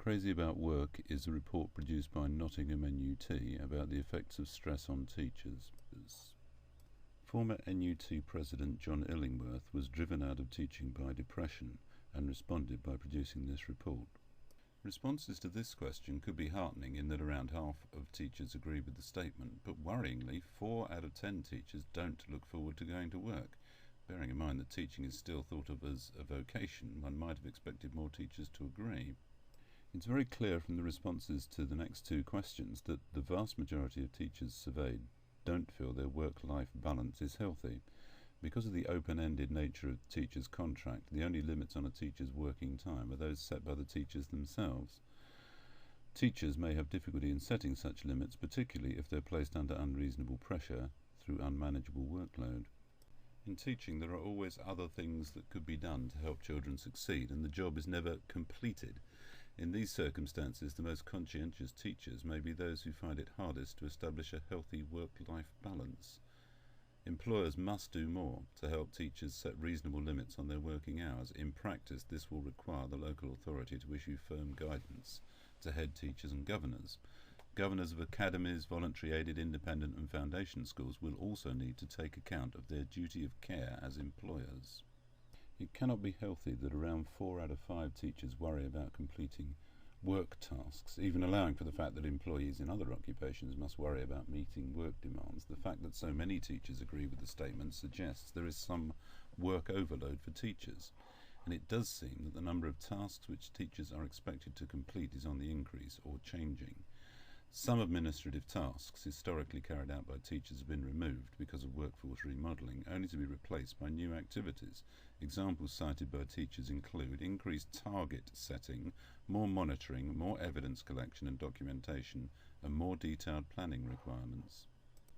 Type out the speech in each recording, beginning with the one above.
Crazy About Work is a report produced by Nottingham NUT about the effects of stress on teachers. Former NUT President John Illingworth was driven out of teaching by depression and responded by producing this report. Responses to this question could be heartening in that around half of teachers agree with the statement, but worryingly 4 out of 10 teachers don't look forward to going to work. Bearing in mind that teaching is still thought of as a vocation, one might have expected more teachers to agree. It's very clear from the responses to the next 2 questions that the vast majority of teachers surveyed don't feel their work-life balance is healthy. Because of the open-ended nature of the teacher's contract, the only limits on a teacher's working time are those set by the teachers themselves. Teachers may have difficulty in setting such limits, particularly if they're placed under unreasonable pressure through unmanageable workload. In teaching, there are always other things that could be done to help children succeed, and the job is never completed. In these circumstances, the most conscientious teachers may be those who find it hardest to establish a healthy work-life balance. Employers must do more to help teachers set reasonable limits on their working hours. In practice, this will require the local authority to issue firm guidance to head teachers and governors. Governors of academies, voluntary aided, independent and foundation schools will also need to take account of their duty of care as employers. It cannot be healthy that around 4 out of 5 teachers worry about completing work tasks, even allowing for the fact that employees in other occupations must worry about meeting work demands. The fact that so many teachers agree with the statement suggests there is some work overload for teachers, and it does seem that the number of tasks which teachers are expected to complete is on the increase or changing. Some administrative tasks historically carried out by teachers have been removed because of workforce remodelling, only to be replaced by new activities. Examples cited by teachers include increased target setting, more monitoring, more evidence collection and documentation, and more detailed planning requirements.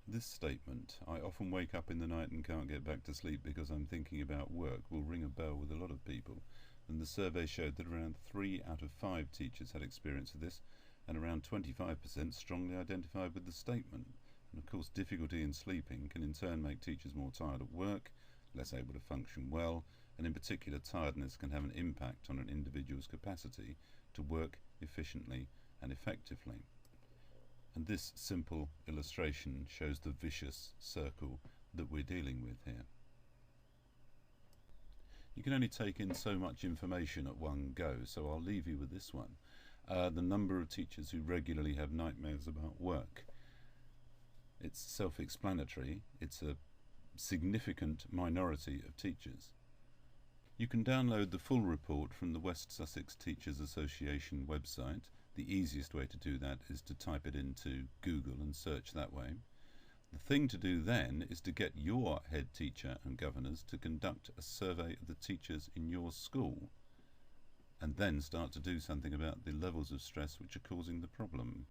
This statement, "I often wake up in the night and can't get back to sleep because I'm thinking about work," will ring a bell with a lot of people, and the survey showed that around 3 out of 5 teachers had experience of this, and around 25% strongly identified with the statement. And of course, difficulty in sleeping can in turn make teachers more tired at work, less able to function well, and in particular tiredness can have an impact on an individual's capacity to work efficiently and effectively. And this simple illustration shows the vicious circle that we're dealing with here. You can only take in so much information at one go, so I'll leave you with this one. The number of teachers who regularly have nightmares about work. It's self-explanatory. It's a significant minority of teachers. You can download the full report from the West Sussex Teachers Association website. The easiest way to do that is to type it into Google and search that way. The thing to do then is to get your head teacher and governors to conduct a survey of the teachers in your school, and then start to do something about the levels of stress which are causing the problem.